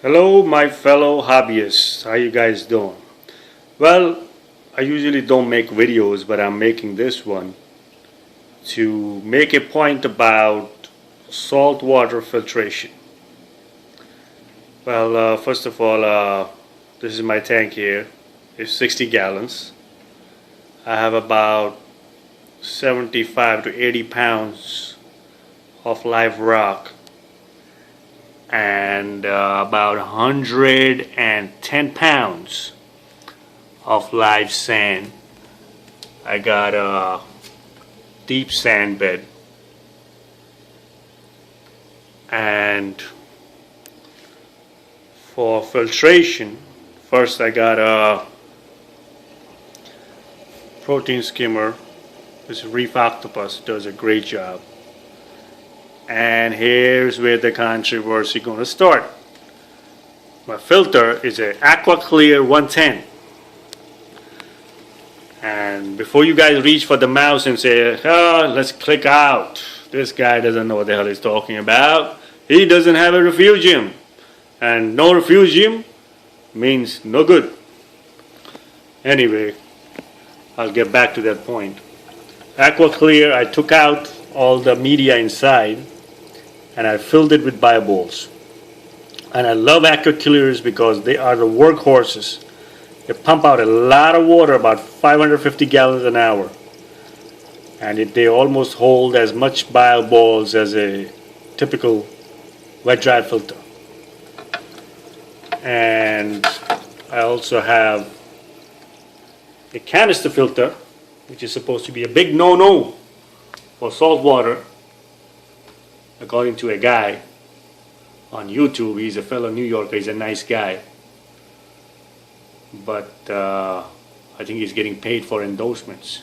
Hello my fellow hobbyists, how you guys doing? Well, I usually don't make videos, but I'm making this one to make a point about saltwater filtration. Well, first of all, this is my tank here. It's 60 gallons. I have about 75 to 80 pounds of live rock and about 110 pounds of live sand. I got a deep sand bed, and for filtration, first I got a protein skimmer. This reef octopus does a great job. And here's where the controversy is going to start. My filter is an aquaclear 110. And before you guys reach for the mouse and say, oh, let's click out, this guy doesn't know what the hell he's talking about. He doesn't have a refugium. And no refugium means no good. Anyway, I'll get back to that point. Aquaclear, I took out all the media inside and I filled it with bioballs. And I love aquaclears because they are the workhorses. They pump out a lot of water, about 550 gallons an hour. And they almost hold as much bioballs as a typical wet-dry filter. And I also have a canister filter, which is supposed to be a big no-no for salt water. According to a guy on YouTube, he's a fellow New Yorker, he's a nice guy. But I think he's getting paid for endorsements.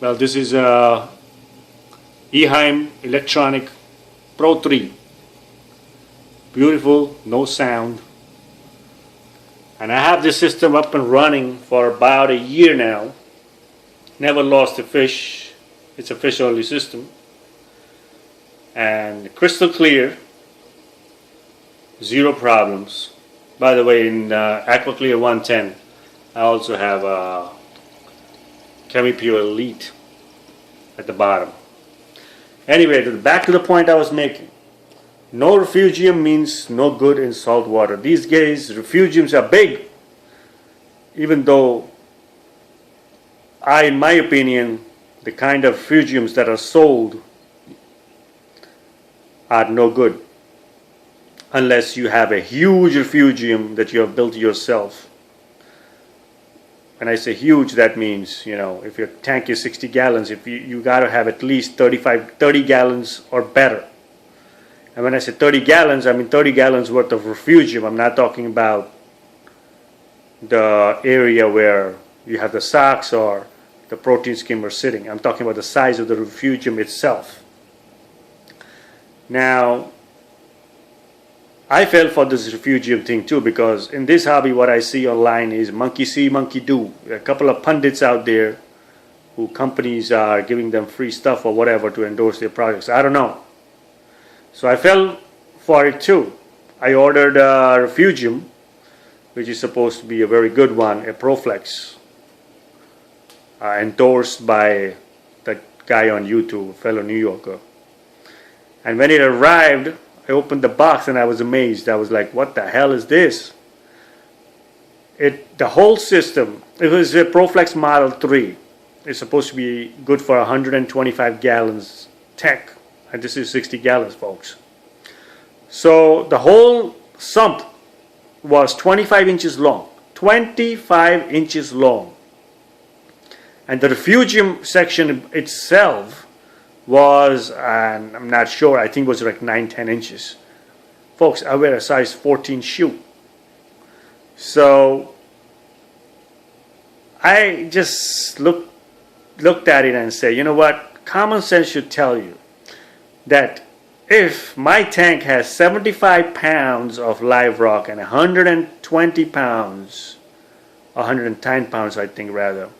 Well, this is a eheim Electronic Pro 3. Beautiful, no sound. And I have this system up and running for about a year now. Never lost a fish. It's a fish only system. And crystal clear, zero problems. By the way, in aquaclear 110, I also have a ChemiPure Elite at the bottom. Anyway, back to the point I was making. No refugium means no good in salt water. These days, refugiums are big, even though in my opinion, the kind of refugiums that are sold are no good unless you have a huge refugium that you have built yourself. When I say huge, that means, if your tank is 60 gallons, if you got to have at least 30 gallons or better. And when I say 30 gallons, I mean 30 gallons worth of refugium. I'm not talking about the area where you have the socks or the protein skimmer sitting. I'm talking about the size of the refugium itself. Now, I fell for this refugium thing too, because in this hobby what I see online is monkey see, monkey do. A couple of pundits out there who companies are giving them free stuff or whatever to endorse their products. I don't know. So I fell for it too. I ordered a refugium, which is supposed to be a very good one, a Proflex, endorsed by the guy on YouTube, a fellow New Yorker. And when it arrived, I opened the box and I was amazed. I was like, what the hell is this? The whole system, it was a Proflex Model 3. It's supposed to be good for 125 gallons tank. And this is 60 gallons, folks. So the whole sump was 25 inches long. 25 inches long. And the refugium section itself was, and I'm not sure, I think it was like 9-10 inches. Folks, I wear a size 14 shoe. So I just looked at it and said, you know what, common sense should tell you that if my tank has 75 pounds of live rock and 120 pounds, 110 pounds I think rather,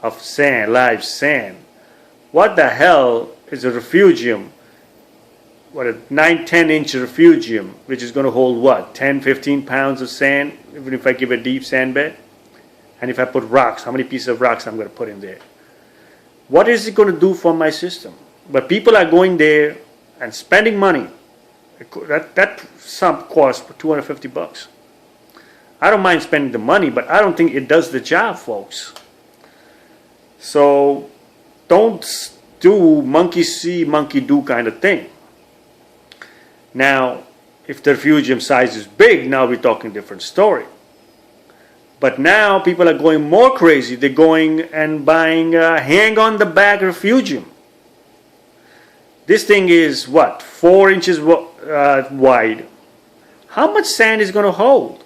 of sand, live sand, what the hell is a refugium what, a 9-10 inch refugium, which is going to hold what, 10-15 pounds of sand, even if I give a deep sand bed. And if I put rocks, how many pieces of rocks I'm going to put in there? What is it going to do for my system? But people are going there and spending money. That sump costs $250. I don't mind spending the money, but I don't think it does the job, folks. So don't do monkey see, monkey do kind of thing. Now, if the refugium size is big, now we're talking different story. But now people are going more crazy. They're going and buying a hang-on-the-back refugium. This thing is what, 4 inches wide. How much sand is going to hold?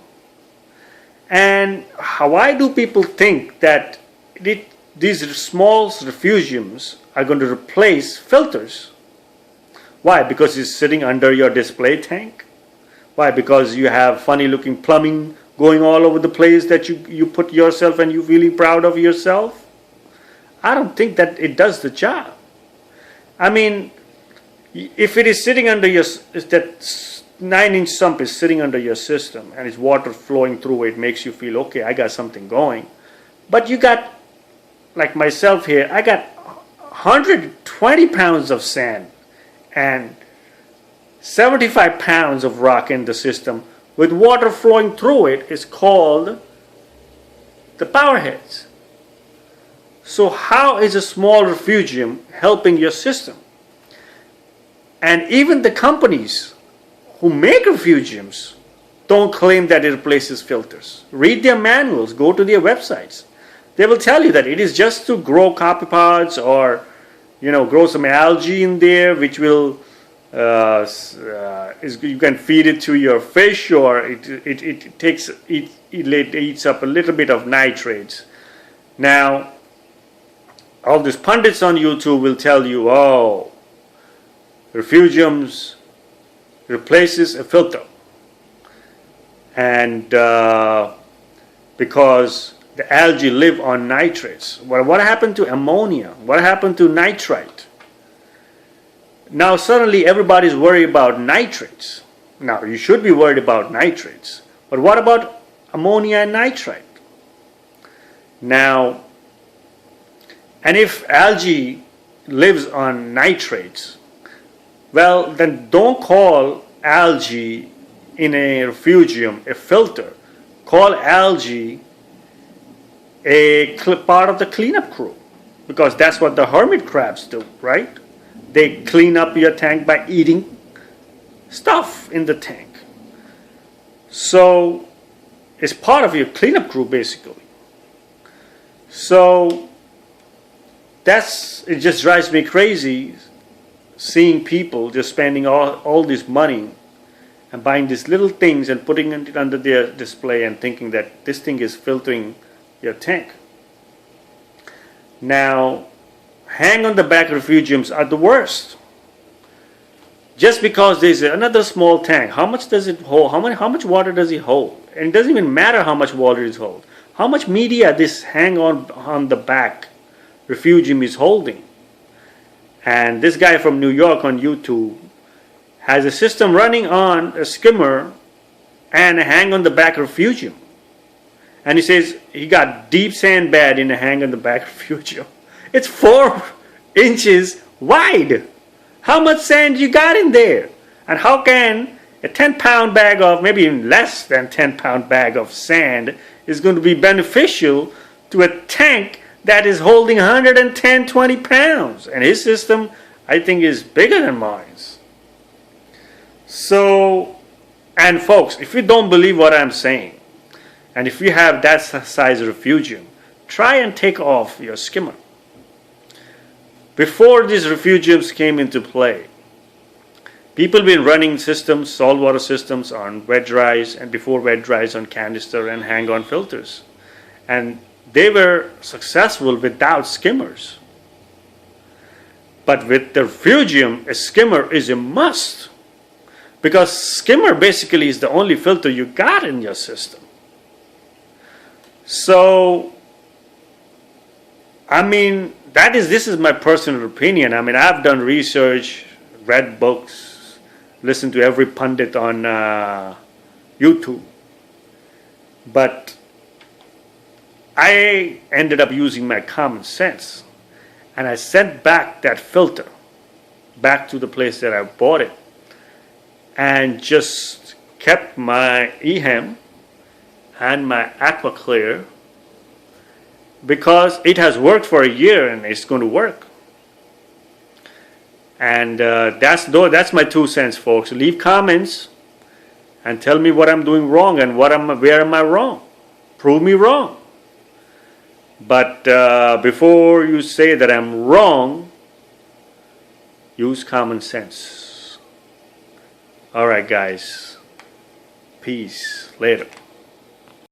And why do people think that these small refugiums are going to replace filters? Why? Because it's sitting under your display tank? Why? Because you have funny looking plumbing going all over the place that you put yourself and you're feeling proud of yourself? I don't think that it does the job. I mean, if it is sitting under your, if that 9-inch sump is sitting under your system and it's water flowing through it, makes you feel, okay, I got something going. But you got, like myself here, I got 120 pounds of sand and 75 pounds of rock in the system with water flowing through it. Is called the power heads. So how is a small refugium helping your system? And even the companies who make refugiums don't claim that it replaces filters. Read their manuals, go to their websites. They will tell you that it is just to grow copepods or, grow some algae in there, which will, you can feed it to your fish, or it eats up a little bit of nitrates. Now, all these pundits on YouTube will tell you, oh, refugiums replaces a filter, and because the algae live on nitrates. Well, what happened to ammonia? What happened to nitrite? Now suddenly everybody's worried about nitrates. Now you should be worried about nitrates, but what about ammonia and nitrite? Now, and if algae lives on nitrates, well, then don't call algae in a refugium a filter. Call algae a part of the cleanup crew, because that's what the hermit crabs do, right? They clean up your tank by eating stuff in the tank. So it's part of your cleanup crew, basically. So it just drives me crazy seeing people just spending all this money and buying these little things and putting it under their display and thinking that this thing is filtering your tank. Now, hang on the back refugiums are the worst. Just because there's another small tank, how much does it hold? How much water does it hold? And it doesn't even matter how much water it holds. How much media this hang on the back refugium is holding. And this guy from New York on YouTube has a system running on a skimmer and a hang on the back refugium. And he says he got deep sand bed in a hang on the back refugium. It's 4 inches wide. How much sand you got in there? And how can a 10-pound bag of, maybe even less than 10-pound bag of sand is going to be beneficial to a tank that is holding 110, 20 pounds? And his system, I think, is bigger than mine. So, and folks, if you don't believe what I'm saying, and if you have that size refugium, try and take off your skimmer. Before these refugiums came into play, people have been running systems, saltwater systems on wet dries, and before wet dries on canister and hang-on filters. And they were successful without skimmers. But with the refugium, a skimmer is a must. Because skimmer basically is the only filter you got in your system. So, I mean, this is my personal opinion. I mean, I've done research, read books, listen to every pundit on YouTube. But I ended up using my common sense, and I sent back that filter back to the place that I bought it, and just kept my eheim and my aquaclear, because it has worked for a year and it's going to work. And that's my 2 cents, folks. Leave comments and tell me what I'm doing wrong and where am I wrong. Prove me wrong. But before you say that I'm wrong, use common sense. All right, guys. Peace. Later.